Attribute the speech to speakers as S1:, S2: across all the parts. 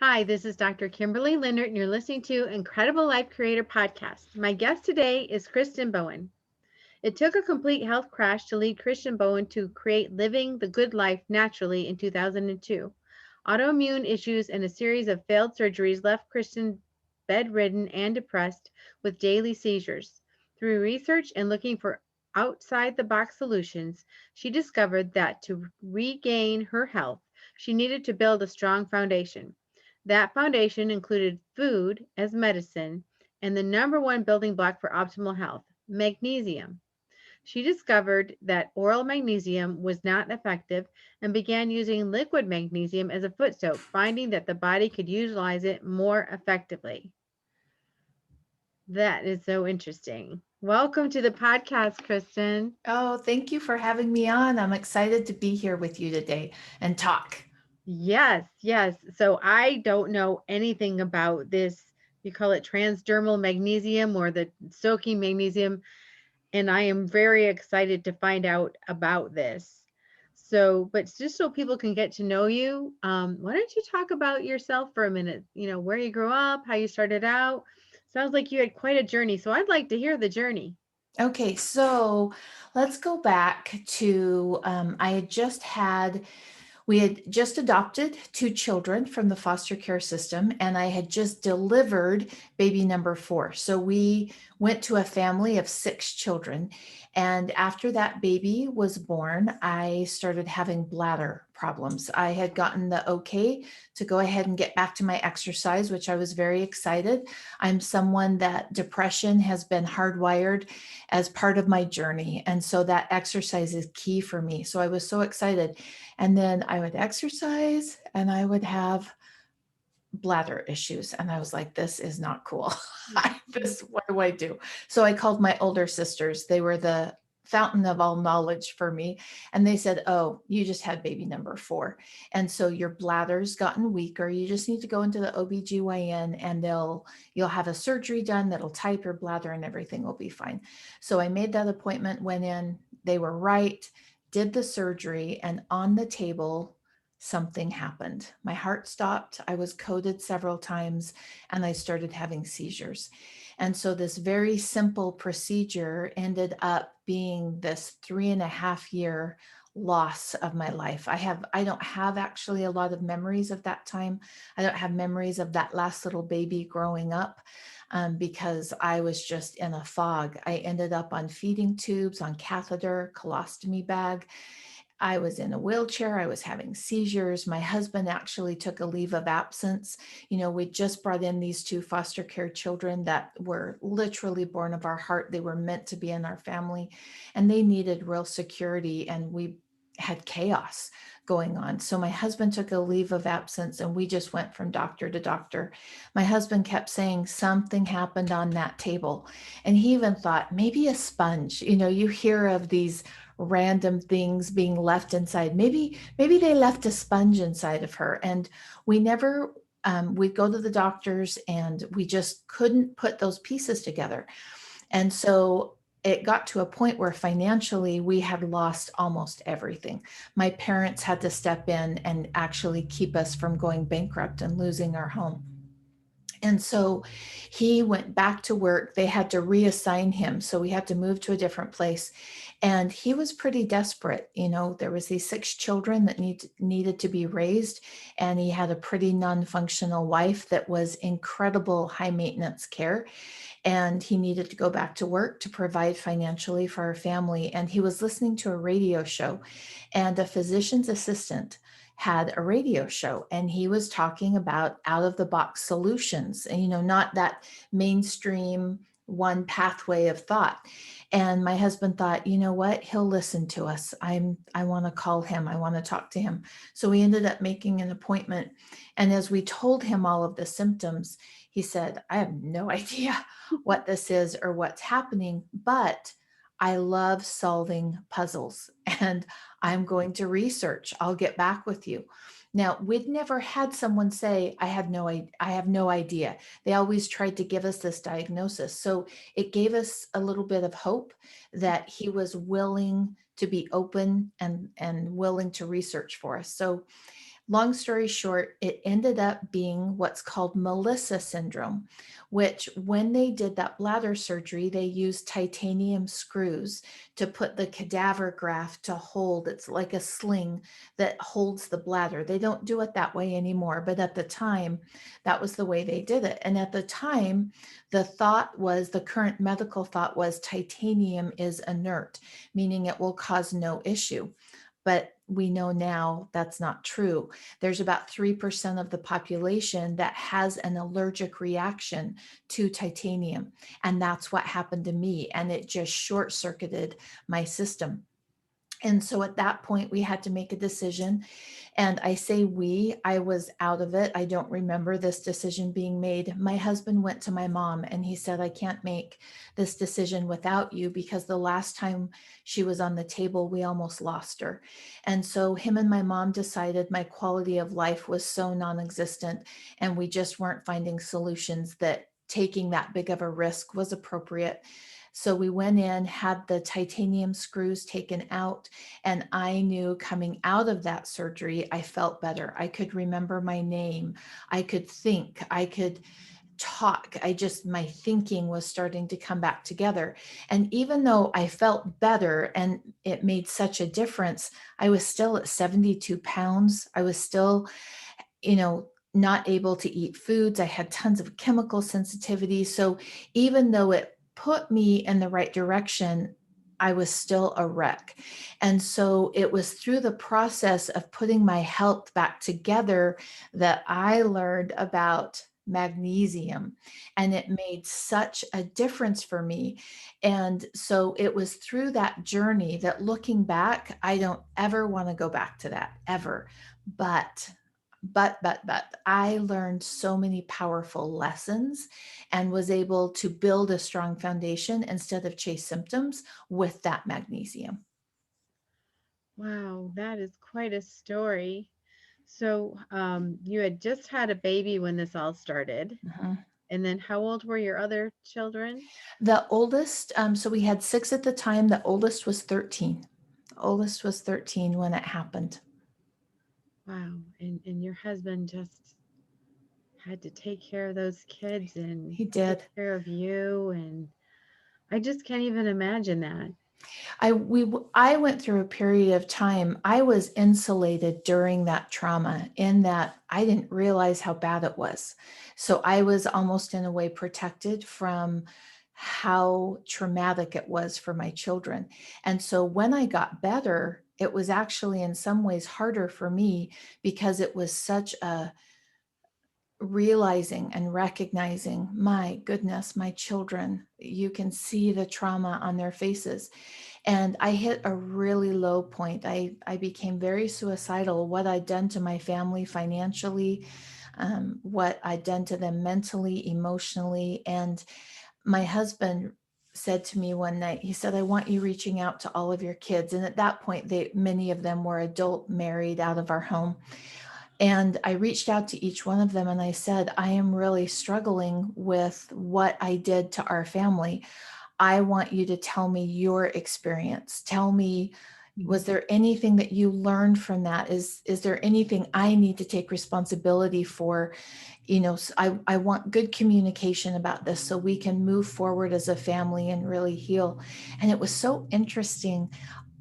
S1: Hi, this is Dr. Kimberley Linert, and you're listening to Incredible Life Creator Podcast. My guest today is Kristen Bowen. It took a complete health crash to lead Kristen Bowen to create Living the Good Life Naturally in 2002. Autoimmune issues and a series of failed surgeries left Kristen bedridden and depressed with daily seizures. Through research and looking for outside the box solutions, she discovered that to regain her health, she needed to build a strong foundation. That foundation included food as medicine and the number one building block for optimal health, magnesium. She discovered that oral magnesium was not effective and began using liquid magnesium as a foot soak, finding that the body could utilize it more effectively. That is so interesting. Welcome to the podcast, Kristen.
S2: Oh, thank you for having me on. I'm excited to be here with you today and talk.
S1: Yes, yes. So I don't know anything about this. You call it transdermal magnesium or the soaking magnesium, and I am very excited to find out about this. So, but just so people can get to know you, why don't you talk about yourself for a minute? Where you grew up, how you started out. Sounds like you had quite a journey. So I'd like to hear the journey.
S2: Okay, so let's go back to we had just adopted two children from the foster care system, and I had just delivered baby number four. So we went to a family of six children. And after that baby was born, I started having bladder problems. I had gotten the okay to go ahead and get back to my exercise, which I was very excited. I'm someone that depression has been hardwired as part of my journey. And so that exercise is key for me. So I was so excited. And then I would exercise and I would have bladder issues. And I was like, this is not cool. What do I do? So I called my older sisters. They were the fountain of all knowledge for me. And they said, oh, you just had baby number four. And so your bladder's gotten weaker. You just need to go into the OBGYN and you'll have a surgery done that'll tie up your bladder and everything will be fine. So I made that appointment, went in, they were right, did the surgery, and on the table something happened. My heart stopped. I was coded several times and I started having seizures. And so this very simple procedure ended up being this 3.5 year loss of my life. I don't have actually a lot of memories of that time. I don't have memories of that last little baby growing up. Because I was just in a fog. I ended up on feeding tubes, on catheter, colostomy bag. I was in a wheelchair. I was having seizures. My husband actually took a leave of absence. We just brought in these two foster care children that were literally born of our heart. They were meant to be in our family and they needed real security. And we had chaos going on. So my husband took a leave of absence and we just went from doctor to doctor. My husband kept saying something happened on that table. And he even thought maybe a sponge. You hear of these random things being left inside. Maybe they left a sponge inside of her, and we never. We'd go to the doctors, and we just couldn't put those pieces together. And so it got to a point where financially we had lost almost everything. My parents had to step in and actually keep us from going bankrupt and losing our home. And so he went back to work. They had to reassign him. So we had to move to a different place. And he was pretty desperate. There was these six children that needed to be raised. And he had a pretty non-functional wife that was incredible high maintenance care. And he needed to go back to work to provide financially for our family. And he was listening to a radio show, and a physician's assistant had a radio show, and he was talking about out of the box solutions, and not that mainstream one pathway of thought. And my husband thought, you know what, he'll listen to us. I want to call him, I want to talk to him. So we ended up making an appointment, and as we told him all of the symptoms, he said, I have no idea what this is or what's happening, but I love solving puzzles and I'm going to research. I'll get back with you. Now, we'd never had someone say, I have no idea. They always tried to give us this diagnosis. So it gave us a little bit of hope that he was willing to be open and willing to research for us. So Long story short, it ended up being what's called Melissa syndrome, which when they did that bladder surgery, they used titanium screws to put the cadaver graft to hold. It's like a sling that holds the bladder. They don't do it that way anymore, but at the time, that was the way they did it. And at the time, the current medical thought was titanium is inert, meaning it will cause no issue. But we know now that's not true. There's about 3% of the population that has an allergic reaction to titanium. And that's what happened to me. And it just short circuited my system. And so at that point, we had to make a decision. And I say I was out of it. I don't remember this decision being made. My husband went to my mom and he said, I can't make this decision without you, because the last time she was on the table, we almost lost her. And so him and my mom decided my quality of life was so non-existent, and we just weren't finding solutions that taking that big of a risk was appropriate. So we went in, had the titanium screws taken out, and I knew coming out of that surgery, I felt better. I could remember my name. I could think. I could talk. My thinking was starting to come back together. And even though I felt better and it made such a difference, I was still at 72 pounds. I was still, not able to eat foods. I had tons of chemical sensitivity. So even though it put me in the right direction, I was still a wreck. And so it was through the process of putting my health back together that I learned about magnesium, and it made such a difference for me. And so it was through that journey that, looking back, I don't ever want to go back to that ever. But I learned so many powerful lessons and was able to build a strong foundation instead of chase symptoms with that magnesium.
S1: Wow, that is quite a story. So, you had just had a baby when this all started.
S2: Mhm.
S1: And then how old were your other children?
S2: The oldest, so we had six at the time. The oldest was 13. The oldest was 13 when it happened.
S1: Wow. And your husband just had to take care of those kids and
S2: He
S1: take
S2: did.
S1: care of you. And I just can't even imagine that.
S2: I went through a period of time. I was insulated during that trauma, in that I didn't realize how bad it was. So I was almost in a way protected from how traumatic it was for my children. And so when I got better, it was actually in some ways harder for me, because it was such a realizing and recognizing, my goodness, my children, you can see the trauma on their faces. And I hit a really low point. I became very suicidal. What I'd done to my family financially, what I'd done to them mentally, emotionally. And my husband said to me one night, he said, I want you reaching out to all of your kids. And at that point, many of them were adult, married, out of our home. And I reached out to each one of them and I said, I am really struggling with what I did to our family. I want you to tell me your experience. Tell me, was there anything that you learned from that? Is there anything I need to take responsibility for? I want good communication about this so we can move forward as a family and really heal. And it was so interesting.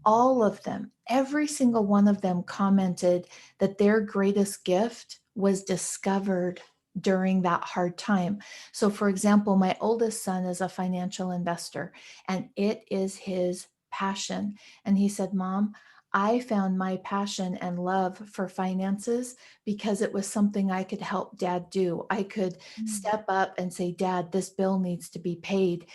S2: All of them, every single one of them commented that their greatest gift was discovered during that hard time. So, for example, my oldest son is a financial investor and it is his passion. And he said, Mom, I found my passion and love for finances because it was something I could help Dad do. I could
S1: Mm.
S2: step up and say, Dad, this bill needs to be paid.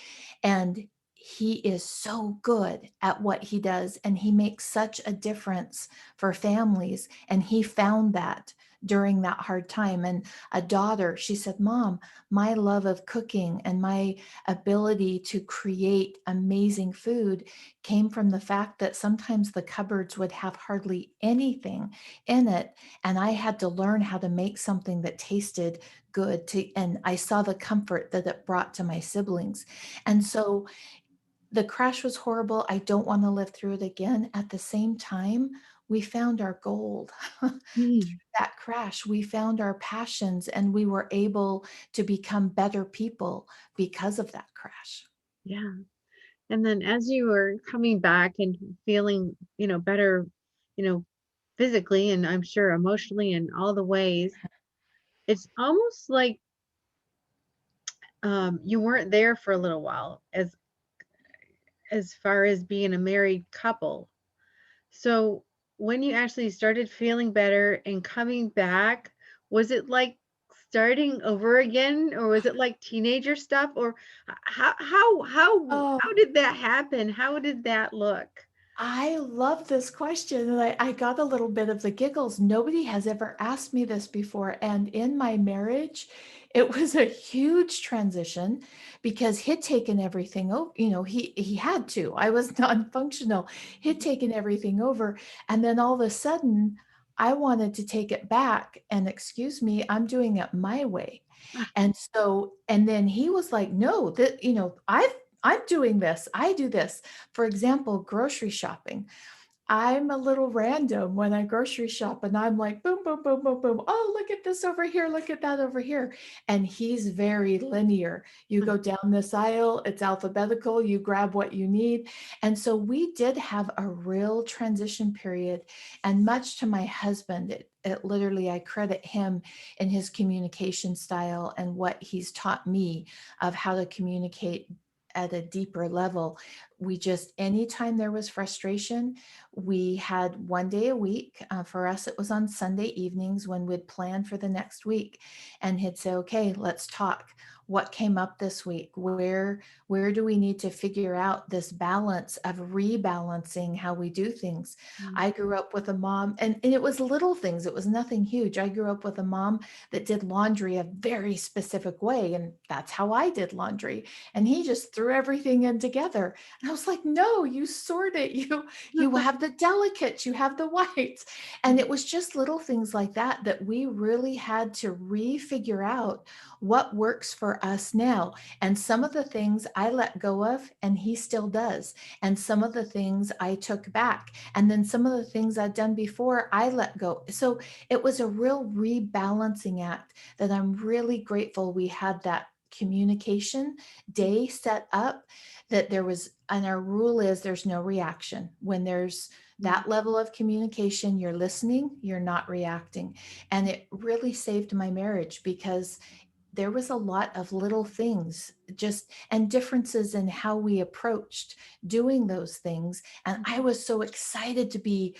S2: And he is so good at what he does, and he makes such a difference for families. And he found that during that hard time. And a daughter, she said, Mom, my love of cooking and my ability to create amazing food came from the fact that sometimes the cupboards would have hardly anything in it. And I had to learn how to make something that tasted good and I saw the comfort that it brought to my siblings. And so the crash was horrible. I don't want to live through it again. At the same time, we found our gold.
S1: Mm.
S2: That crash, we found our passions and we were able to become better people because of that crash.
S1: Yeah. And then as you were coming back and feeling, better, you know, physically and I'm sure emotionally in all the ways, it's almost like you weren't there for a little while as far as being a married couple. So when you actually started feeling better and coming back, was it like starting over again, or was it like teenager stuff, or how
S2: Oh,
S1: did that happen? How did that look?
S2: I love this question. And I got a little bit of the giggles. Nobody has ever asked me this before. And in my marriage, it was a huge transition because he'd taken everything over. He had to. I was non-functional. He'd taken everything over. And then all of a sudden, I wanted to take it back. And excuse me, I'm doing it my way. And then he was like, no, that, I'm doing this. I do this. For example, grocery shopping. I'm a little random when I grocery shop and I'm like, boom, boom, boom, boom, boom. Oh, look at this over here. Look at that over here. And he's very linear. You go down this aisle, it's alphabetical, you grab what you need. And so we did have a real transition period. And much to my husband, it literally, I credit him in his communication style and what he's taught me of how to communicate at a deeper level. We just, anytime there was frustration, we had one day a week. For us, it was on Sunday evenings when we'd plan for the next week, and he'd say, "Okay, let's talk. What came up this week? Where do we need to figure out this balance of rebalancing how we do things?"
S1: Mm,
S2: I grew up with a mom, and it was little things. It was nothing huge. I grew up with a mom that did laundry a very specific way, and that's how I did laundry. And he just threw everything in together. And I was like, "No, you sort it. You have the delicates, you have the whites." And
S1: mm,
S2: it was just little things like that that we really had to refigure out what works for us now. And some of the things I let go of, and he still does. And some of the things I took back. And then some of the things I'd done before, I let go. So it was a real rebalancing act that I'm really grateful we had that communication day set up, that there was, and our rule is there's no reaction. When there's
S1: mm,
S2: that level of communication, you're listening, you're not reacting. And it really saved my marriage because there was a lot of little things just and differences in how we approached doing those things. And I
S1: mm,
S2: was so excited to be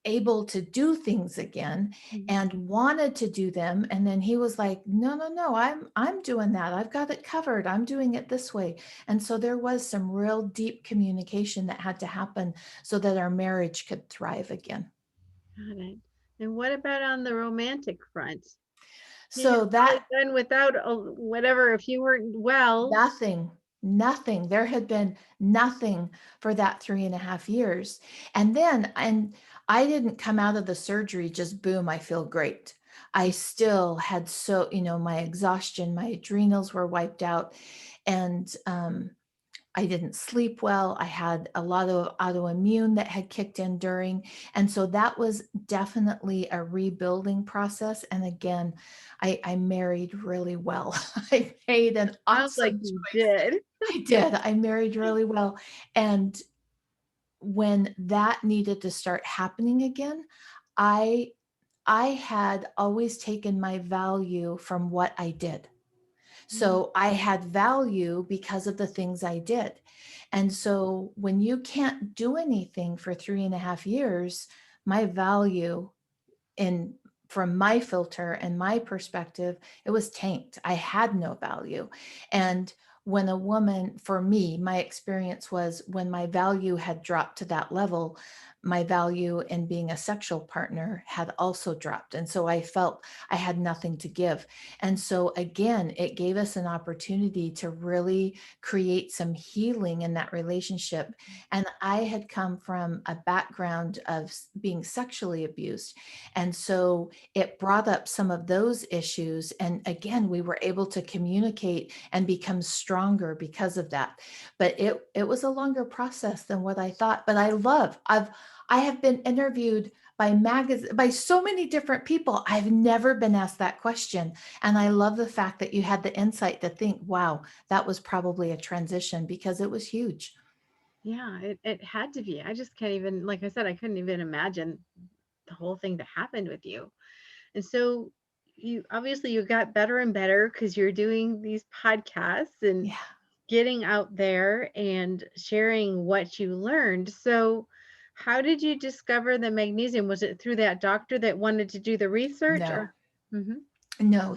S2: able to do things again
S1: mm.
S2: and wanted to do them. And then he was like, no, no, no, I'm doing that. I've got it covered. I'm doing it this way. And so there was some real deep communication that had to happen so that our marriage could thrive again.
S1: Got it. And what about on the romantic front?
S2: So
S1: It's probably
S2: that
S1: done without whatever, if you weren't well.
S2: nothing. There had been nothing for that 3.5 years. And I didn't come out of the surgery just boom, I feel great. I still had my exhaustion, my adrenals were wiped out. And I didn't sleep well. I had a lot of autoimmune that had kicked in during. And so that was definitely a rebuilding process. And again, I married really well. I made an
S1: Sounds like
S2: awesome
S1: you
S2: choice.
S1: did.
S2: I did. I married really well. And when that needed to start happening again, I I had always taken my value from what I did.
S1: Mm,
S2: So I had value because of the things I did. And so when you can't do anything for 3.5 years, my value in from my filter and my perspective, it was tanked. I had no value. And when a woman, for me, my experience was when my value had dropped to that level, my value in being a sexual partner had also dropped. And so I felt I had nothing to give. And so again, it gave us an opportunity to really create some healing in that relationship. And I had come from a background of being sexually abused. And so it brought up some of those issues. And again, we were able to communicate and become stronger because of that. But it was a longer process than what I thought. But I have been interviewed by so many different people. I've never been asked that question. And I love the fact that you had the insight to think, wow, that was probably a transition because it was huge.
S1: Yeah, it had to be. I just can't even, like I said, I couldn't even imagine the whole thing that happened with you. And so you obviously you got better and better because you're doing these podcasts and
S2: Yeah.
S1: getting out there and sharing what you learned. So how did you discover the magnesium? Was it through that doctor that wanted to do the research
S2: No.
S1: or? Mhm.
S2: No,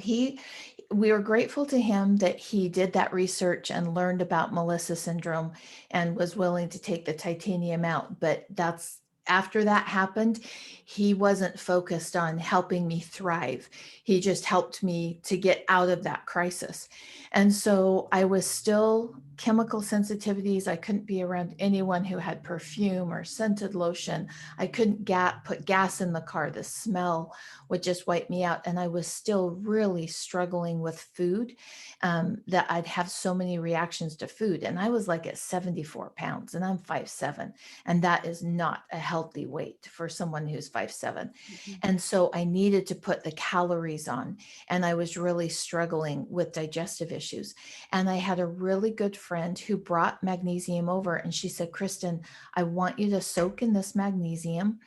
S2: we were grateful to him that he did that research and learned about Melissa syndrome and was willing to take the titanium out. But that's after that happened, he wasn't focused on helping me thrive. He just helped me to get out of that crisis. And so I was still chemical sensitivities. I couldn't be around anyone who had perfume or scented lotion. I couldn't put gas in the car. The smell would just wipe me out. And I was still really struggling with food, that I'd have so many reactions to food. And I was like at 74 pounds and I'm 5'7". And that is not a healthy weight for someone who's 5'7".
S1: Mhm.
S2: And so I needed to put the calories on. And I was really struggling with digestive issues. And I had a really good friend who brought magnesium over. And she said, Kristen, I want you to soak in this magnesium.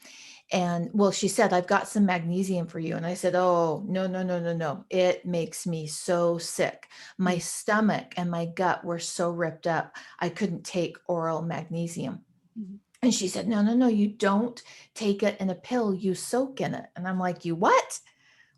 S2: And well, she said, I've got some magnesium for you. And I said, oh, no, no, no, no, no. It makes me so sick. My
S1: Mhm.
S2: stomach and my gut were so ripped up. I couldn't take oral magnesium.
S1: Mhm.
S2: And she said, no, no, no, you don't take it in a pill. You soak in it. And I'm like, you what?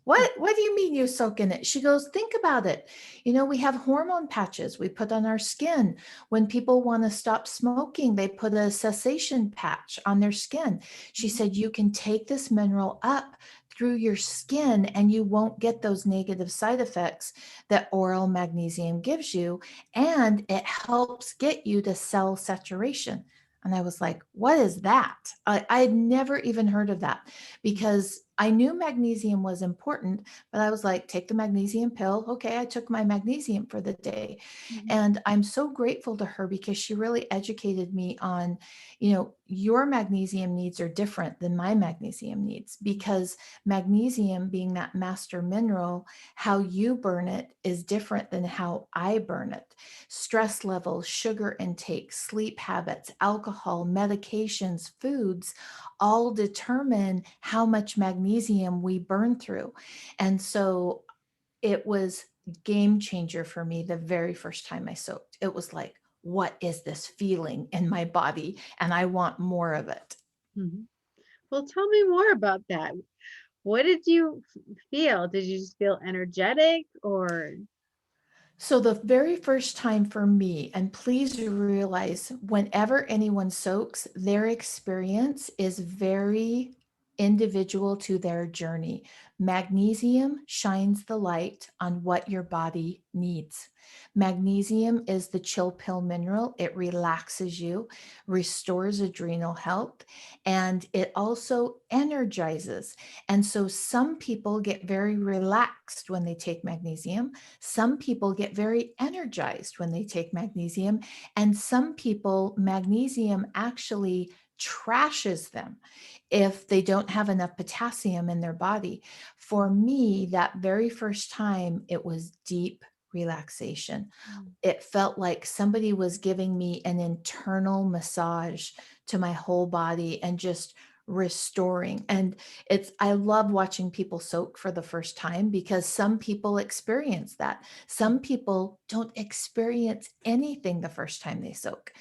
S2: What do you mean you soak in it? She goes, think about it. We have hormone patches we put on our skin. When people want to stop smoking, they put a cessation patch on their skin. She
S1: Mhm.
S2: said, you can take this mineral up through your skin and you won't get those negative side effects that oral magnesium gives you. And it helps get you to cell saturation. And I was like, what is that? I had never even heard of that because I knew magnesium was important, but I was like, take the magnesium pill. Okay, I took my magnesium for the day.
S1: Mhm.
S2: And I'm so grateful to her because she really educated me on, your magnesium needs are different than my magnesium needs because magnesium being that master mineral, how you burn it is different than how I burn it. Stress levels, sugar intake, sleep habits, alcohol, medications, foods, all determine how much magnesium we burn through. And so it was game changer for me the very first time I soaked. It was like, what is this feeling in my body? And I want more of it.
S1: Mhm. Well, tell me more about that. What did you feel? Did you just feel energetic or?
S2: So, the very first time for me, and please realize whenever anyone soaks, their experience is very individual to their journey. Magnesium shines the light on what your body needs. Magnesium is the chill pill mineral. It relaxes you, restores adrenal health, and it also energizes. And so some people get very relaxed when they take magnesium. Some people get very energized when they take magnesium, and some people, magnesium actually trashes them if they don't have enough potassium in their body. For me, that very first time, it was deep relaxation.
S1: Mm.
S2: It felt like somebody was giving me an internal massage to my whole body and just restoring. And I love watching people soak for the first time because some people experience that. Some people don't experience anything the first time they soak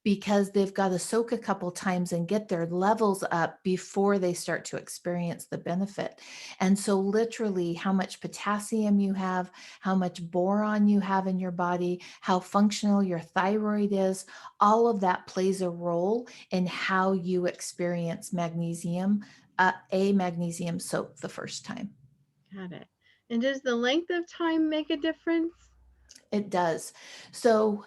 S2: because they've got to soak a couple times and get their levels up before they start to experience the benefit. And so literally how much potassium you have, how much boron you have in your body, how functional your thyroid is, all of that plays a role in how you experience magnesium, a magnesium soak the first time.
S1: Got it. And does the length of time make a difference?
S2: It does. So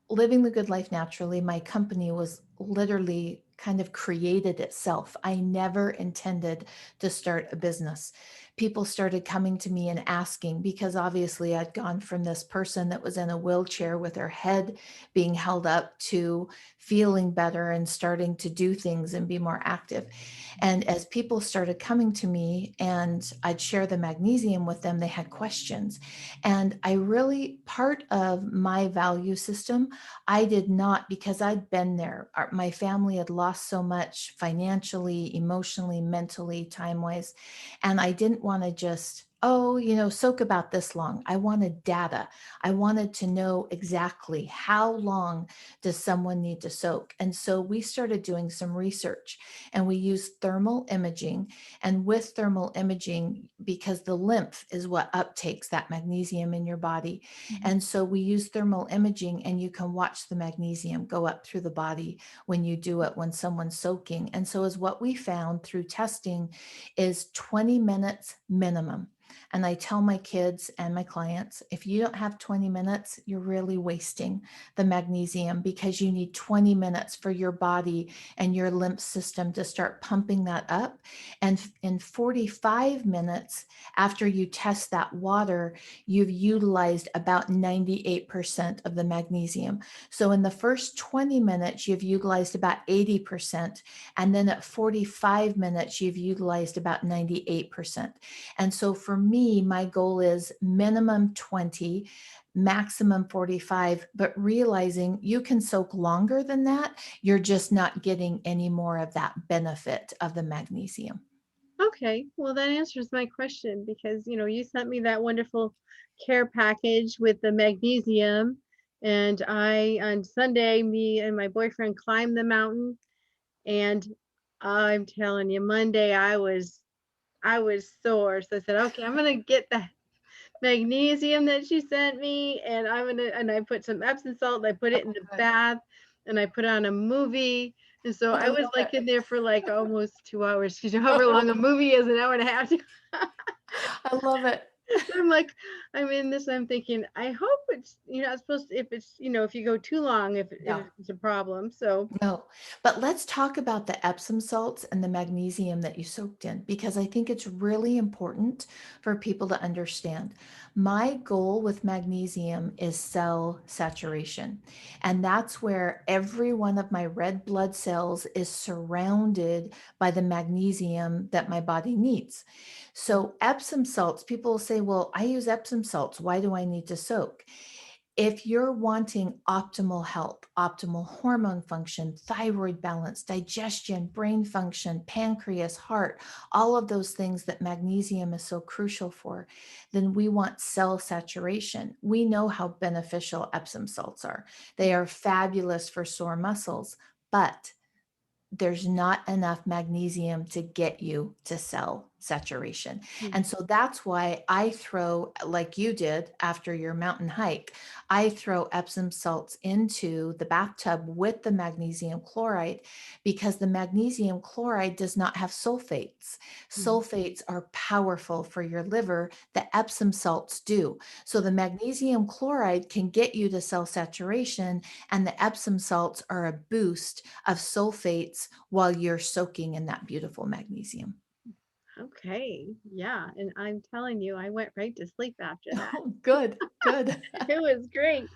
S2: living the good life naturally, my company was literally kind of created itself. I never intended to start a business. People started coming to me and asking, because obviously I'd gone from this person that was in a wheelchair with her head being held up to feeling better and starting to do things and be more active. And as people started coming to me and I'd share the magnesium with them, they had questions. And I really, part of my value system, I did not, because I'd been there. My family had lost so much financially, emotionally, mentally, time wise. And I didn't want to just, oh, soak about this long. I wanted data. I wanted to know exactly how long does someone need to soak. And so we started doing some research and we used thermal imaging. And with thermal imaging, because the lymph is what uptakes that magnesium in your body. And so we use thermal imaging and you can watch the magnesium go up through the body when you do it, when someone's soaking. And so as what we found through testing is 20 minutes minimum. And I tell my kids and my clients, if you don't have 20 minutes, you're really wasting the magnesium, because you need 20 minutes for your body and your lymph system to start pumping that up. And in 45 minutes after you test that water, you've utilized about 98% of the magnesium. So in the first 20 minutes, you've utilized about 80%. And then at 45 minutes, you've utilized about 98%. And so for me, my goal is minimum 20, maximum 45, but realizing you can soak longer than that. You're just not getting any more of that benefit of the magnesium.
S1: Okay, well that answers my question because you sent me that wonderful care package with the magnesium, and I on Sunday me and my boyfriend climbed the mountain, and I'm telling you, Monday I was sore, so I said, okay, I'm gonna get the magnesium that she sent me, and I put some Epsom salt, and I put it in the bath, and I put on a movie. And so
S2: I
S1: I was
S2: love
S1: like in
S2: it.
S1: there for like almost 2 hours. You know, however long a movie is, an hour and a half.
S2: I love it.
S1: I'm like, I'm in this. I'm thinking, I hope it's not supposed to. If it's if you go too long, if
S2: No.
S1: it's a problem. So
S2: No, but let's talk about the Epsom salts and the magnesium that you soaked in, because I think it's really important for people to understand. My goal with magnesium is cell saturation. And that's where every one of my red blood cells is surrounded by the magnesium that my body needs. So Epsom salts, people will say, well, I use Epsom salts. Why do I need to soak? If you're wanting optimal health, optimal hormone function, thyroid balance, digestion, brain function, pancreas, heart, all of those things that magnesium is so crucial for, then we want cell saturation. We know how beneficial Epsom salts are. They are fabulous for sore muscles, but there's not enough magnesium to get you to cell saturation.
S1: mm,
S2: And so that's why I throw, like you did after your mountain hike, I throw Epsom salts into the bathtub with the magnesium chloride, because the magnesium chloride does not have sulfates.
S1: mhm.
S2: Sulfates are powerful for your liver. The Epsom salts do. So the magnesium chloride can get you to cell saturation, and the Epsom salts are a boost of sulfates while you're soaking in that beautiful magnesium.
S1: Okay, yeah, and I'm telling you, I went right to sleep after that.
S2: Oh, good, good.
S1: It was great.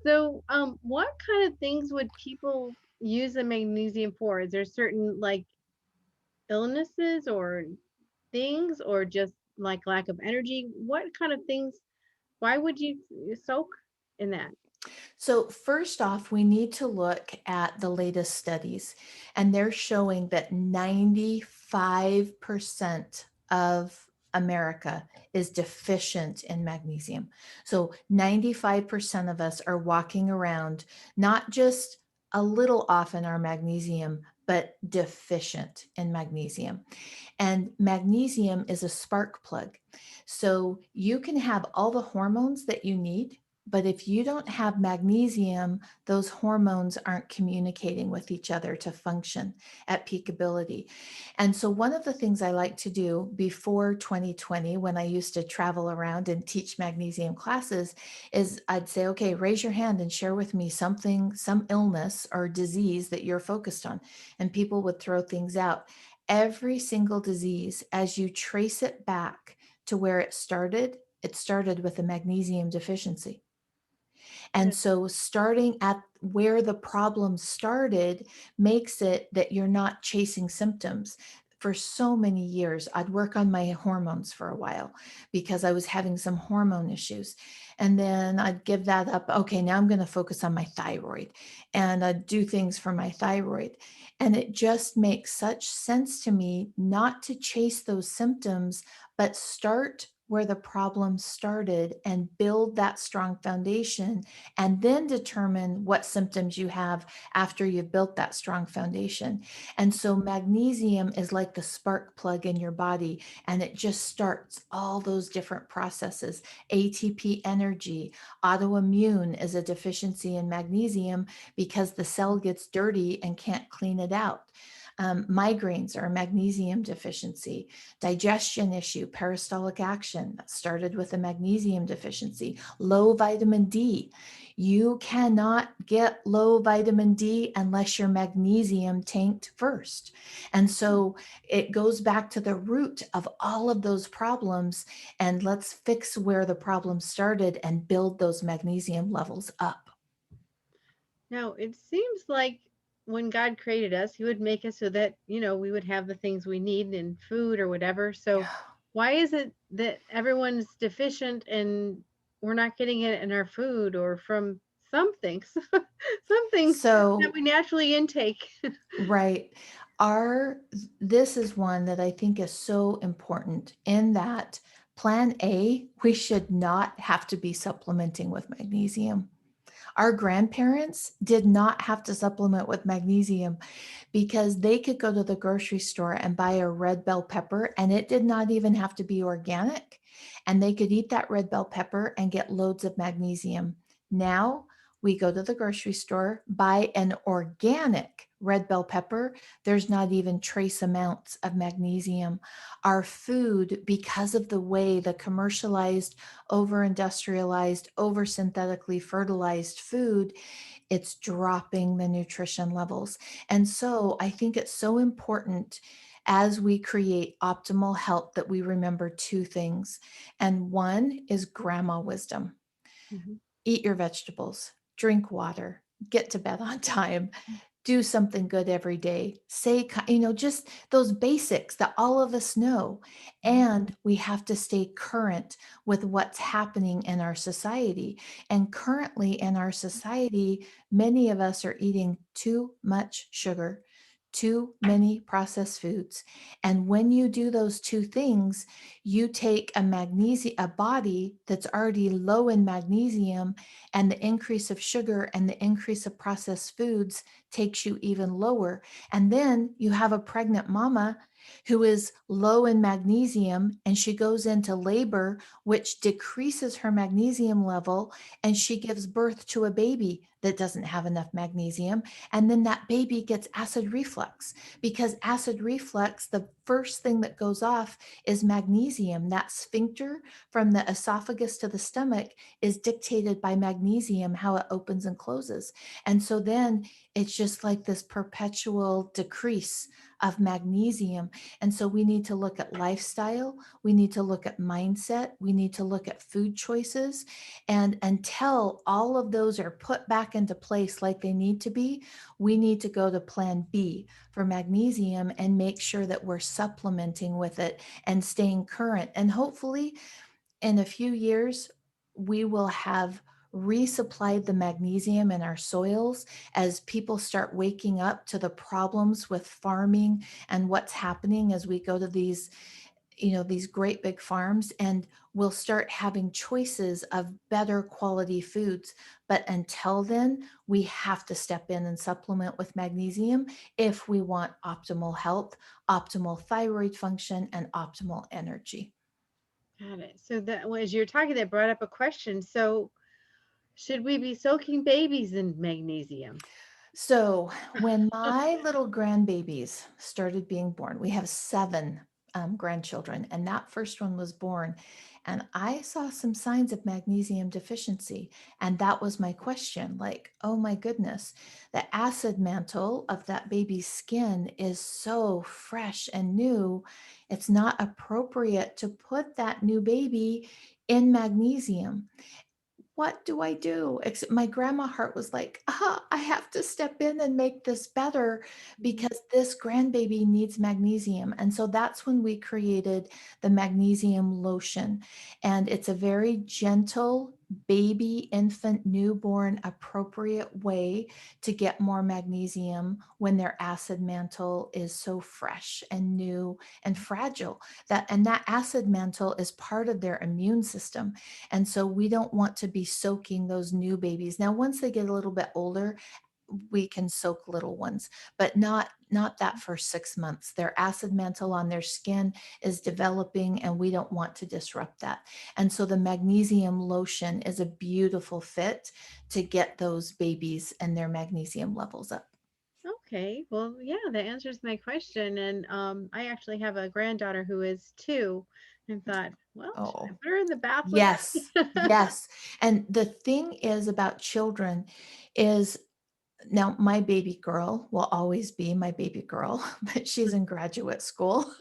S1: So, what kind of things would people use the magnesium for? Is there certain like illnesses or things, or just like lack of energy? What kind of things? Why would you soak in that?
S2: So, first off, we need to look at the latest studies, and they're showing that 95% of America is deficient in magnesium. So, 95% of us are walking around not just a little off in our magnesium, but deficient in magnesium. And magnesium is a spark plug. So, you can have all the hormones that you need, But if you don't have magnesium, those hormones aren't communicating with each other to function at peak ability. And so, one of the things I like to do before 2020, when I used to travel around and teach magnesium classes, is I'd say, okay, raise your hand and share with me something, some illness or disease that you're focused on. And people would throw things out. Every single disease, as you trace it back to where it started with a magnesium deficiency. And
S1: Yes.
S2: so starting at where the problem started makes it that you're not chasing symptoms. For so many years, I'd work on my hormones for a while because I was having some hormone issues. And then I'd give that up. Okay, now I'm going to focus on my thyroid and I'd do things for my thyroid. And it just makes such sense to me not to chase those symptoms, but start where the problem started and build that strong foundation and then determine what symptoms you have after you've built that strong foundation. And so magnesium is like the spark plug in your body, and it just starts all those different processes. ATP energy, autoimmune is a deficiency in magnesium because the cell gets dirty and can't clean it out. Migraines are a magnesium deficiency. Digestion issue, peristaltic action, that started with a magnesium deficiency. Low vitamin D. You cannot get low vitamin D unless your magnesium tanked first. And so it goes back to the root of all of those problems. And let's fix where the problem started and build those magnesium levels up.
S1: Now, it seems like when God created us, He would make us so that, we would have the things we need in food or whatever. So, why is it that everyone's deficient and we're not getting it in our food or from something, something that
S2: So
S1: we naturally intake?
S2: right. Our This is one that I think is so important in that plan A, we should not have to be supplementing with magnesium. Our grandparents did not have to supplement with magnesium because they could go to the grocery store and buy a red bell pepper and it did not even have to be organic. And they could eat that red bell pepper and get loads of magnesium. Now we go to the grocery store, buy an organic red bell pepper. There's not even trace amounts of magnesium. Our food, because of the way the commercialized, over industrialized, over synthetically fertilized food, it's dropping the nutrition levels. And so I think it's so important as we create optimal health that we remember two things. And one is grandma wisdom:
S1: Mhm.
S2: eat your vegetables, drink water, get to bed on time, do something good every day, just those basics that all of us know. And we have to stay current with what's happening in our society. And currently in our society, many of us are eating too much sugar, too many processed foods. And when you do those two things, you take a body that's already low in magnesium, and the increase of sugar and the increase of processed foods takes you even lower. And then you have a pregnant mama who is low in magnesium and she goes into labor, which decreases her magnesium level, and she gives birth to a baby that doesn't have enough magnesium. And then that baby gets acid reflux because acid reflux, the first thing that goes off is magnesium. That sphincter from the esophagus to the stomach is dictated by magnesium, how it opens and closes. And so then it's just like this perpetual decrease of magnesium. And so we need to look at lifestyle, we need to look at mindset, we need to look at food choices. And until all of those are put back into place like they need to be, we need to go to plan B for magnesium and make sure that we're supplementing with it and staying current. And hopefully in a few years, we will have resupplied the magnesium in our soils as people start waking up to the problems with farming and what's happening as we go to these great big farms, and we'll start having choices of better quality foods. But until then, we have to step in and supplement with magnesium if we want optimal health, optimal thyroid function, and optimal energy.
S1: Got it. So that, well, as you're talking, that brought up a question. So Should we be soaking babies in magnesium?
S2: So when my little grandbabies started being born, we have seven grandchildren, and that first one was born, and I saw some signs of magnesium deficiency. And that was my question, like, oh my goodness, the acid mantle of that baby's skin is so fresh and new. It's not appropriate to put that new baby in magnesium. What do I do? Except my grandma heart was like, I have to step in and make this better
S1: Mhm.
S2: because this grandbaby needs magnesium. And so that's when we created the magnesium lotion. And it's a very gentle baby, infant, newborn, appropriate way to get more magnesium when their acid mantle is so fresh and new and fragile. That acid mantle is part of their immune system. And so we don't want to be soaking those new babies. Now, once they get a little bit older, we can soak little ones, but not that first 6 months. Their acid mantle on their skin is developing, and we don't want to disrupt that. And so the magnesium lotion is a beautiful fit to get those babies and their magnesium levels up.
S1: Okay, well, yeah, that answers my question. And I actually have a granddaughter who is 2, and thought, well, should I
S2: Oh,
S1: put her in the bath with
S2: yes,
S1: me?
S2: yes. And the thing is about children is, now, my baby girl will always be my baby girl, but she's in graduate school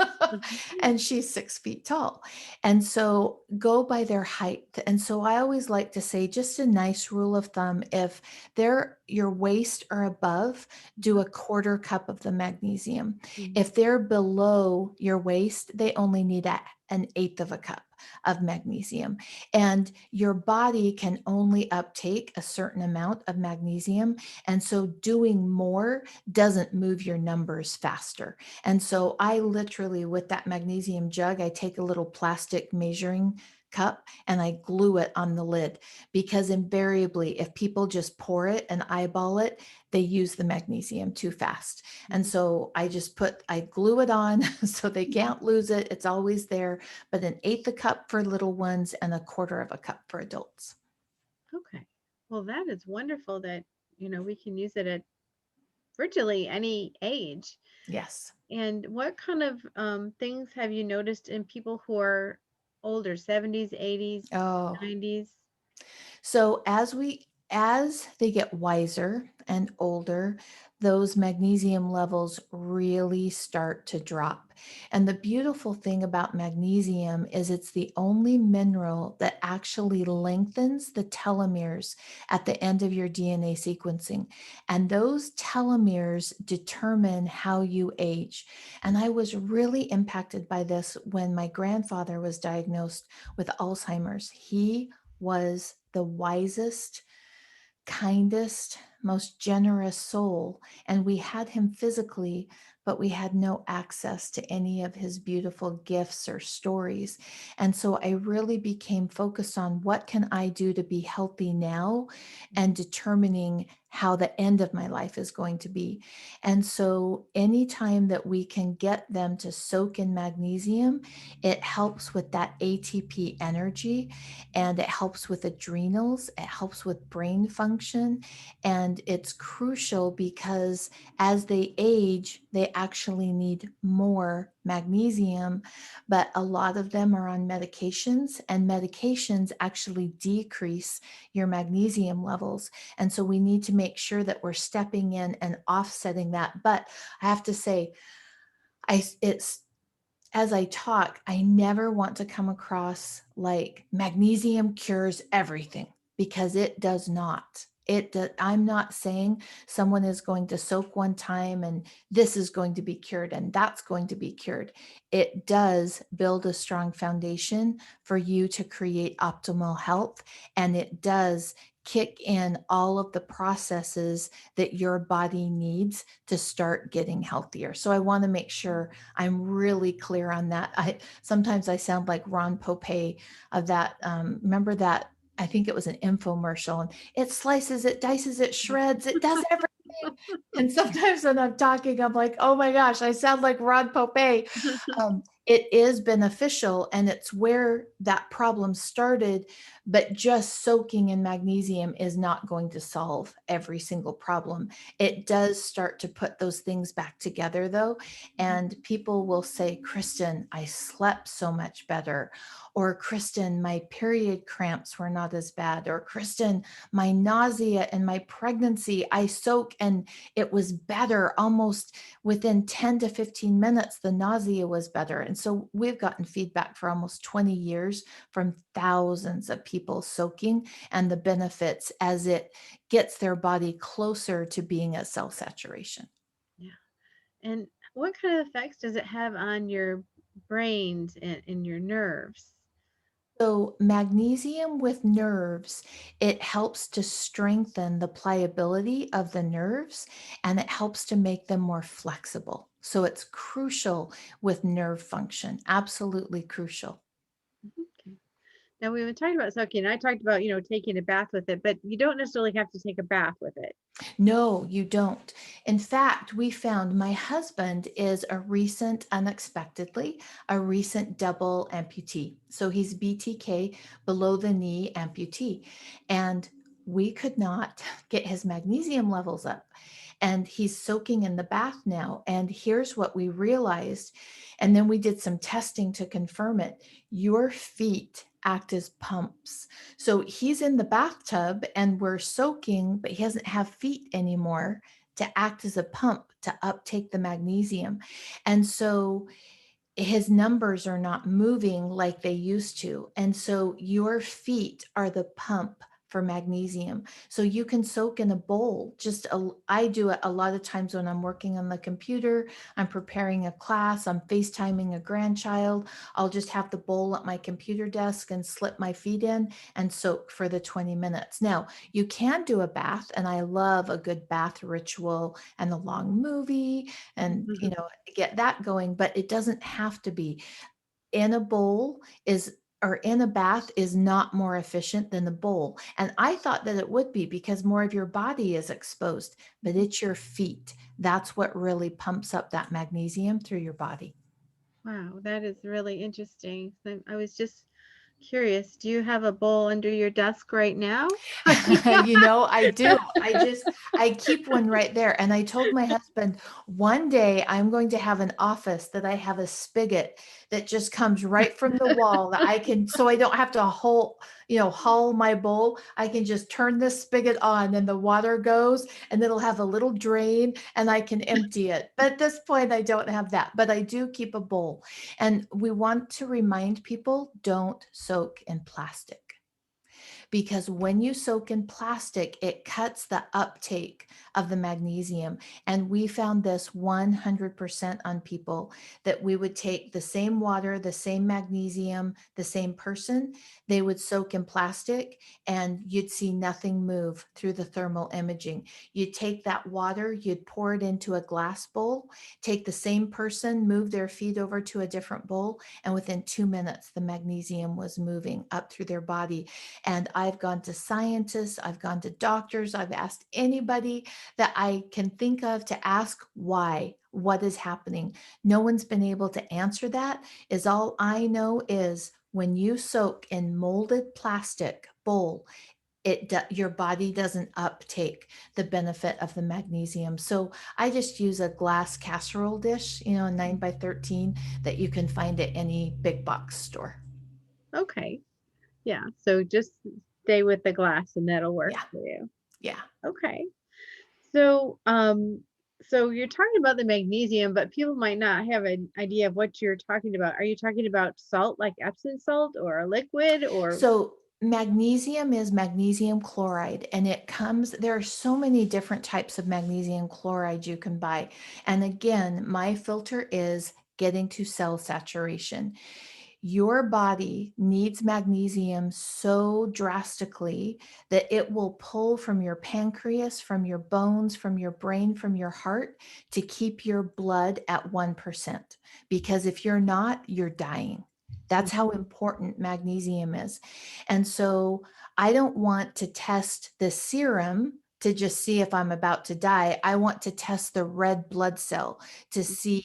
S2: and she's 6 feet tall. And so go by their height. And so I always like to say, just a nice rule of thumb, if they're your waist or above, do a quarter cup of the magnesium.
S1: Mhm.
S2: If they're below your waist, they only need an eighth of a cup of magnesium. And your body can only uptake a certain amount of magnesium. And so doing more doesn't move your numbers faster. And so I literally, with that magnesium jug, I take a little plastic measuring cup and I glue it on the lid, because invariably, if people just pour it and eyeball it, they use the magnesium too fast. And
S1: Mhm.
S2: so I glue it on so they can't lose it. It's always there, but an eighth a cup for little ones and a quarter of a cup for adults.
S1: Okay. Well, that is wonderful that, we can use it at virtually any age.
S2: Yes.
S1: And what kind of things have you noticed in people who are older, 70s, 80s,
S2: Oh,
S1: 90s?
S2: so as they get wiser and older, those magnesium levels really start to drop. And the beautiful thing about magnesium is it's the only mineral that actually lengthens the telomeres at the end of your DNA sequencing. And those telomeres determine how you age. And I was really impacted by this when my grandfather was diagnosed with Alzheimer's. He was the wisest, kindest, most generous soul. And we had him physically, but we had no access to any of his beautiful gifts or stories. And so I really became focused on what can I do to be healthy now, and determining how the end of my life is going to be. And so anytime that we can get them to soak in magnesium, it helps with that ATP energy, and it helps with adrenals, it helps with brain function. And it's crucial because as they age, they actually need more magnesium, but a lot of them are on medications, and medications actually decrease your magnesium levels. And so we need to make sure that we're stepping in and offsetting that. But I have to say, it's as I talk, I never want to come across like magnesium cures everything, because it does not. I'm not saying someone is going to soak one time and this is going to be cured and that's going to be cured. It does build a strong foundation for you to create optimal health, and it does kick in all of the processes that your body needs to start getting healthier. So I want to make sure I'm really clear on that. Sometimes I sound like Ron Pope of that. Remember that? I think it was an infomercial, and it slices, it dices, it shreds, it does everything. And sometimes when I'm talking, I'm like, oh my gosh, I sound like Ron Pope. it is beneficial, and it's where that problem started. But just soaking in magnesium is not going to solve every single problem. It does start to put those things back together, though. And people will say, Kristen, I slept so much better. Or, Kristen, my period cramps were not as bad. Or, Kristen, my nausea and my pregnancy, I soak and it was better. Almost within 10 to 15 minutes, the nausea was better. And so we've gotten feedback for almost 20 years from thousands of people soaking and the benefits as it gets their body closer to being at cell saturation.
S1: Yeah. And what kind of effects does it have on your brains and your nerves?
S2: So, magnesium with nerves, it helps to strengthen the pliability of the nerves, and it helps to make them more flexible. So, it's crucial with nerve function, absolutely crucial.
S1: Okay. Now we've been talking about soaking. I talked about, taking a bath with it, but you don't necessarily have to take a bath with it.
S2: No, you don't. In fact, we found my husband is unexpectedly, a recent double amputee. So he's BTK, below the knee amputee. And we could not get his magnesium levels up. And he's soaking in the bath now. And here's what we realized. And then we did some testing to confirm it. Your feet act as pumps. So he's in the bathtub and we're soaking, but he doesn't have feet anymore to act as a pump to uptake the magnesium. And so his numbers are not moving like they used to. And so your feet are the pump for magnesium. So you can soak in a bowl. I do it a lot of times when I'm working on the computer, I'm preparing a class, I'm FaceTiming a grandchild. I'll just have the bowl at my computer desk and slip my feet in and soak for the 20 minutes. Now, you can do a bath, and I love a good bath ritual and a long movie and, get that going, but it doesn't have to be. In a bowl is or in a bath is not more efficient than the bowl. And I thought that it would be because more of your body is exposed, but it's your feet. That's what really pumps up that magnesium through your body.
S1: Wow, that is really interesting. I was just curious. Do you have a bowl under your desk right now?
S2: I do. I keep one right there. And I told my husband, one day I'm going to have an office that I have a spigot that just comes right from the wall that I can, so I don't have to haul my bowl. I can just turn this spigot on and the water goes and it'll have a little drain and I can empty it. But at this point, I don't have that, but I do keep a bowl. And we want to remind people, don't soak in plastic, because when you soak in plastic, it cuts the uptake of the magnesium. And we found this 100% on people, that we would take the same water, the same magnesium, the same person, they would soak in plastic and you'd see nothing move through the thermal imaging. You'd take that water, you'd pour it into a glass bowl, take the same person, move their feet over to a different bowl, and within 2 minutes, the magnesium was moving up through their body. And I've gone to scientists, I've gone to doctors, I've asked anybody that I can think of to ask why, what is happening. No one's been able to answer that. Is all I know is when you soak in molded plastic bowl, your body doesn't uptake the benefit of the magnesium. So I just use a glass casserole dish, a 9 by 13 that you can find at any big box store.
S1: Okay. Yeah. So just stay with the glass and that'll work
S2: Yeah,
S1: for you.
S2: yeah.
S1: Okay. So, so you're talking about the magnesium, but people might not have an idea of what you're talking about. Are you talking about salt like Epsom salt or a liquid or?
S2: So magnesium is magnesium chloride, and there are so many different types of magnesium chloride you can buy. And again, my filter is getting to cell saturation. Your body needs magnesium so drastically that it will pull from your pancreas, from your bones, from your brain, from your heart to keep your blood at 1%. Because if you're not, you're dying. That's how important magnesium is. And so I don't want to test the serum to just see if I'm about to die. I want to test the red blood cell to see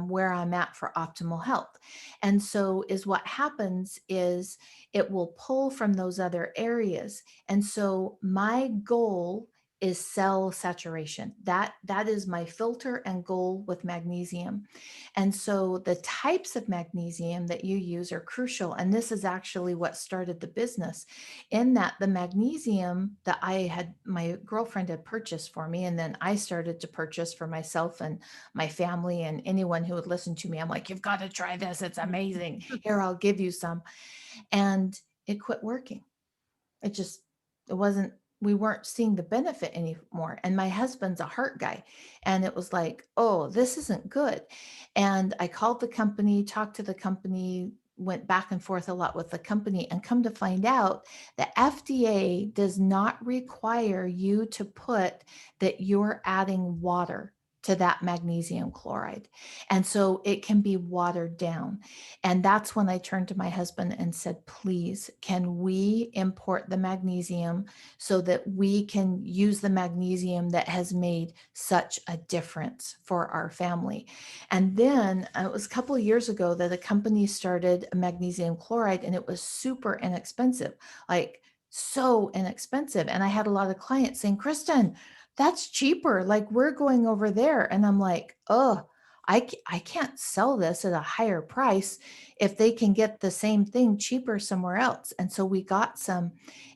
S2: where I'm at for optimal health. And so is what happens is it will pull from those other areas. And so my goal is cell saturation. That is my filter and goal with magnesium. And so the types of magnesium that you use are crucial. And this is actually what started the business, in that the magnesium that my girlfriend had purchased for me, and then I started to purchase for myself and my family and anyone who would listen to me. I'm like, you've got to try this. It's amazing. Here, I'll give you some. And it quit working. It just, it wasn't, we weren't seeing the benefit anymore. And my husband's a heart guy. And it was like, oh, this isn't good. And I called the company, talked to the company, went back and forth a lot with the company, and come to find out the FDA does not require you to put that you're adding water to that magnesium chloride. And so it can be watered down. And that's when I turned to my husband and said, please, can we import the magnesium so that we can use the magnesium that has made such a difference for our family? And then it was a couple of years ago that a company started a magnesium chloride, and it was super inexpensive, like so inexpensive. And I had a lot of clients saying, Kristen, that's cheaper. Like, we're going over there. And I'm like, oh, I can't sell this at a higher price if they can get the same thing cheaper somewhere else. And so we got some,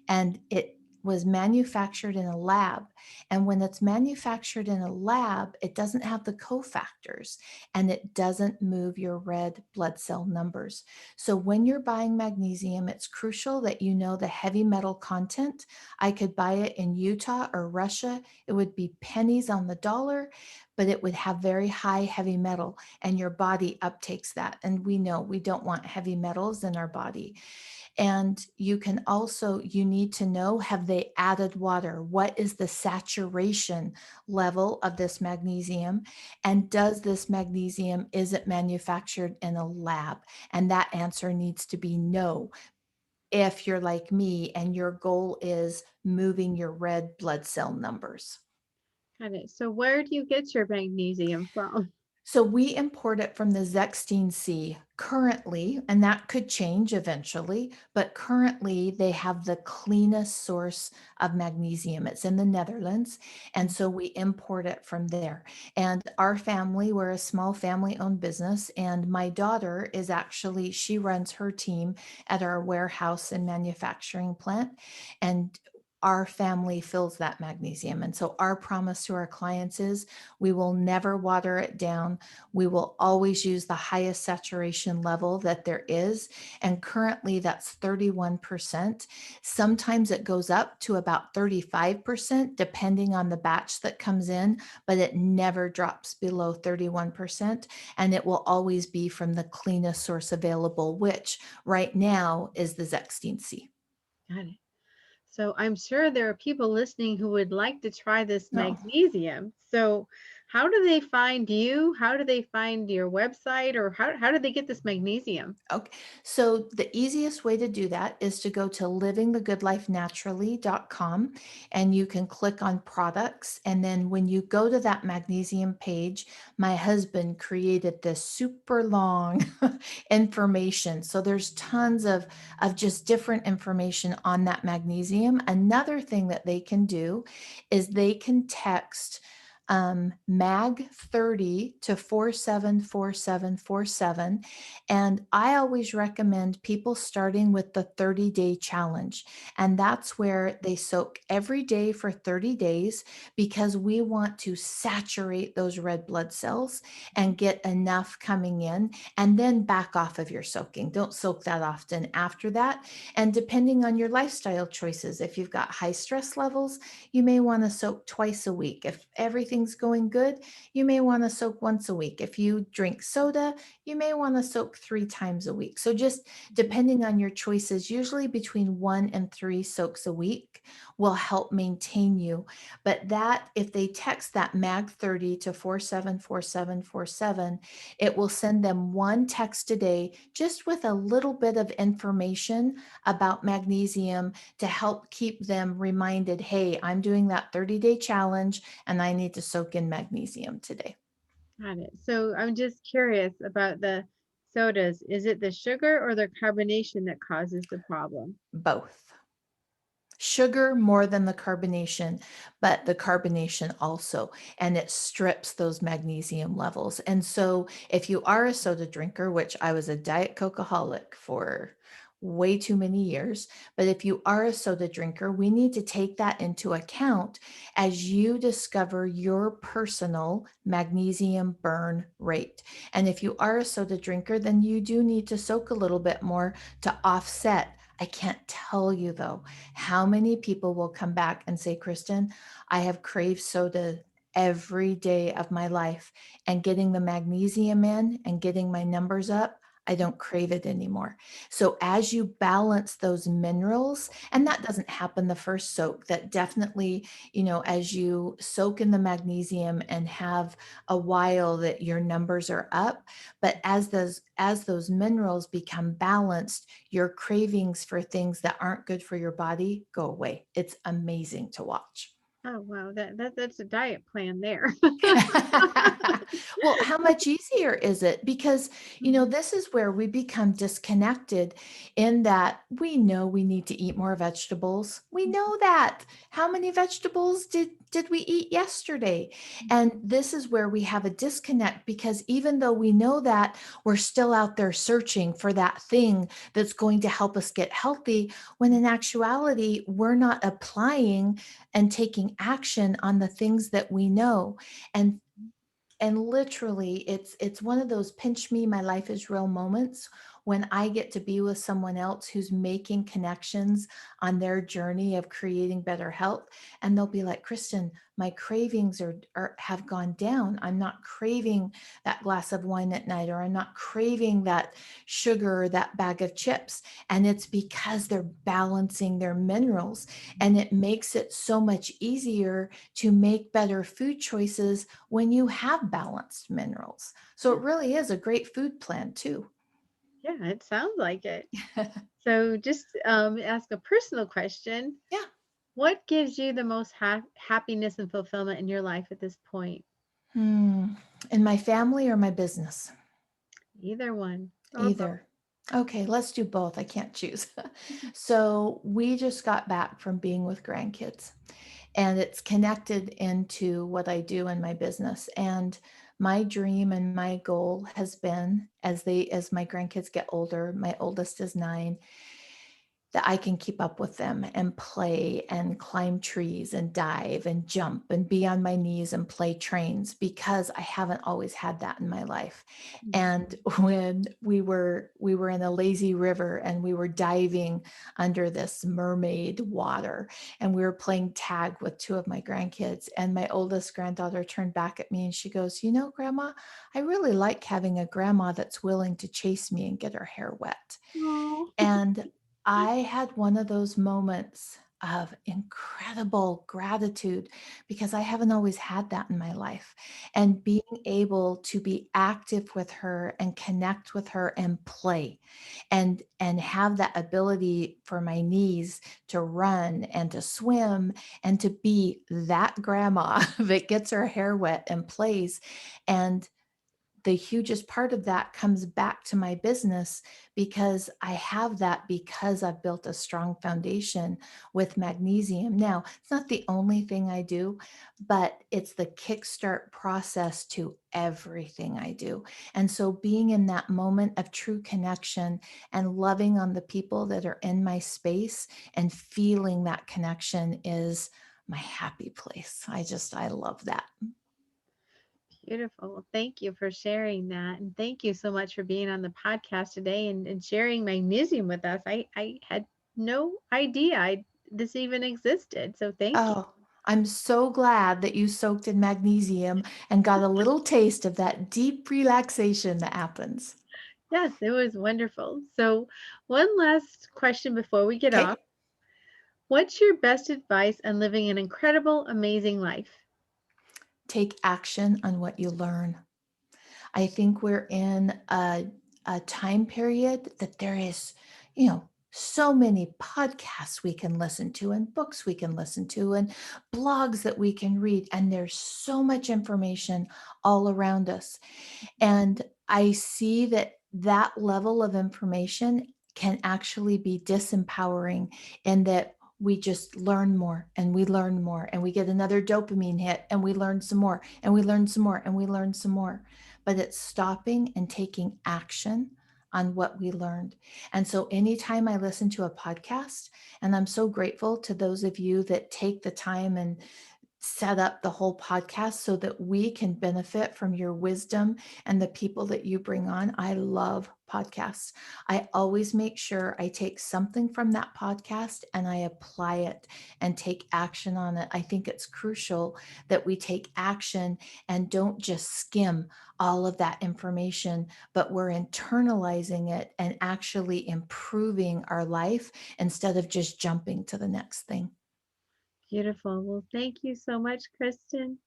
S2: and it was manufactured in a lab. And when it's manufactured in a lab, it doesn't have the cofactors, and it doesn't move your red blood cell numbers. So when you're buying magnesium, it's crucial that you know the heavy metal content. I could buy it in Utah or Russia. It would be pennies on the dollar, but it would have very high heavy metal, and your body uptakes that. And we know we don't want heavy metals in our body. And you can also, you need to know, have they added water? What is the saturation level of this magnesium? And does this magnesium, is it manufactured in a lab? And that answer needs to be no, if you're like me and your goal is moving your red blood cell numbers.
S1: Got it. So where do you get your magnesium from?
S2: So we import it from the Zechstein Sea currently, and that could change eventually, but currently they have the cleanest source of magnesium. It's in the Netherlands, and so we import it from there. And our family, we're a small family-owned business, and my daughter is actually, she runs her team at our warehouse and manufacturing plant, and our family fills that magnesium. And so our promise to our clients is we will never water it down. We will always use the highest saturation level that there is. And currently that's 31%. Sometimes it goes up to about 35%, depending on the batch that comes in, but it never drops below 31%. And it will always be from the cleanest source available, which right now is the Zechstein Sea.
S1: Got it. So I'm sure there are people listening who would like to try this
S2: No.
S1: magnesium. So how do they find you? How do they find your website, or how do they get this magnesium?
S2: Okay, so the easiest way to do that is to go to livingthegoodlifenaturally.com, and you can click on products. And then when you go to that magnesium page, my husband created this super long information. So there's tons of just different information on that magnesium. Another thing that they can do is they can text mag 30 to 474747. And I always recommend people starting with the 30-day challenge. And that's where they soak every day for 30 days, because we want to saturate those red blood cells and get enough coming in, and then back off of your soaking. Don't soak that often after that. And depending on your lifestyle choices, if you've got high stress levels, you may want to soak twice a week. If everything's going good, you may want to soak once a week. If you drink soda, you may want to soak 3 times a week. So just depending on your choices, usually between 1 and 3 soaks a week will help maintain you. But that, if they text that mag 30 to 474747, it will send them one text a day just with a little bit of information about magnesium to help keep them reminded, hey, I'm doing that 30-day challenge and I need to soak in magnesium today.
S1: Got it. So I'm just curious about the sodas. Is it the sugar or the carbonation that causes the problem?
S2: Both. Sugar more than the carbonation, but the carbonation also, and it strips those magnesium levels. And so if you are a soda drinker, which I was a Diet Coca-holic for way too many years, but if you are a soda drinker, we need to take that into account as you discover your personal magnesium burn rate. And if you are a soda drinker, then you do need to soak a little bit more to offset. I can't tell you though how many people will come back and say, Kristen, I have craved soda every day of my life, and getting the magnesium in and getting my numbers up, I don't crave it anymore. So as you balance those minerals, and that doesn't happen the first soak, that definitely, as you soak in the magnesium and have a while that your numbers are up, but as those minerals become balanced, your cravings for things that aren't good for your body go away. It's amazing to watch.
S1: Oh wow, that's a diet plan there.
S2: Well, how much easier is it? Because,
S1: Mhm.
S2: this is where we become disconnected in that we know we need to eat more vegetables. We know that. How many vegetables did we eat yesterday? And this is where we have a disconnect, because even though we know that, we're still out there searching for that thing that's going to help us get healthy, when in actuality, we're not applying and taking action on the things that we know. And literally it's one of those pinch me, my life is real moments when I get to be with someone else who's making connections on their journey of creating better health, and they'll be like, Kristen, my cravings are have gone down. I'm not craving that glass of wine at night, or I'm not craving that sugar or that bag of chips. And it's because they're balancing their minerals, and it makes it so much easier to make better food choices when you have balanced minerals. So
S1: Yeah,
S2: it really is a great food plan too.
S1: yeah, it sounds like it. So just ask a personal question.
S2: Yeah.
S1: What gives you the most happiness and fulfillment in your life at this point?
S2: Hmm. In my family or my business?
S1: Either one or both.
S2: Either. Okay, let's do both. I can't choose. So we just got back from being with grandkids, and it's connected into what I do in my business. And my dream and my goal has been, as my grandkids get older, my oldest is 9, that I can keep up with them and play and climb trees and dive and jump and be on my knees and play trains, because I haven't always had that in my life.
S1: Mhm.
S2: And when we were in a lazy river and we were diving under this mermaid water, and we were playing tag with 2 of my grandkids, and my oldest granddaughter turned back at me and she goes, Grandma, I really like having a grandma that's willing to chase me and get her hair wet.
S1: Oh,
S2: And I had one of those moments of incredible gratitude, because I haven't always had that in my life. And being able to be active with her and connect with her and play, and have that ability for my knees to run and to swim and to be that grandma that gets her hair wet and plays. And the hugest part of that comes back to my business, because I have that because I've built a strong foundation with magnesium. Now, it's not the only thing I do, but it's the kickstart process to everything I do. And so being in that moment of true connection and loving on the people that are in my space and feeling that connection is my happy place. I love that.
S1: beautiful. Well, thank you for sharing that. And thank you so much for being on the podcast today and sharing magnesium with us. I had no idea this even existed. So thank you.
S2: Oh, I'm so glad that you soaked in magnesium and got a little taste of that deep relaxation that happens.
S1: Yes, it was wonderful. So, one last question before we get off.
S2: Okay.
S1: What's your best advice on living an incredible, amazing life?
S2: Take action on what you learn. I think we're in a time period that there is, you know, so many podcasts we can listen to, and books we can listen to, and blogs that we can read. And there's so much information all around us. And I see that that level of information can actually be disempowering, in that we just learn more and we learn more and we get another dopamine hit and we learn some more and we learn some more and we learn some more. But it's stopping and taking action on what we learned. And so anytime I listen to a podcast, and I'm so grateful to those of you that take the time and set up the whole podcast so that we can benefit from your wisdom and the people that you bring on. I love podcasts. I always make sure I take something from that podcast and I apply it and take action on it. I think it's crucial that we take action and don't just skim all of that information, but we're internalizing it and actually improving our life instead of just jumping to the next thing.
S1: Beautiful. Well, thank you so much, Kristen.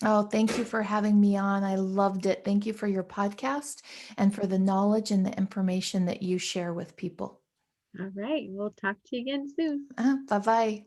S2: Oh, thank you for having me on. I loved it. Thank you for your podcast and for the knowledge and the information that you share with people.
S1: All right. We'll talk to you again soon.
S2: Bye bye.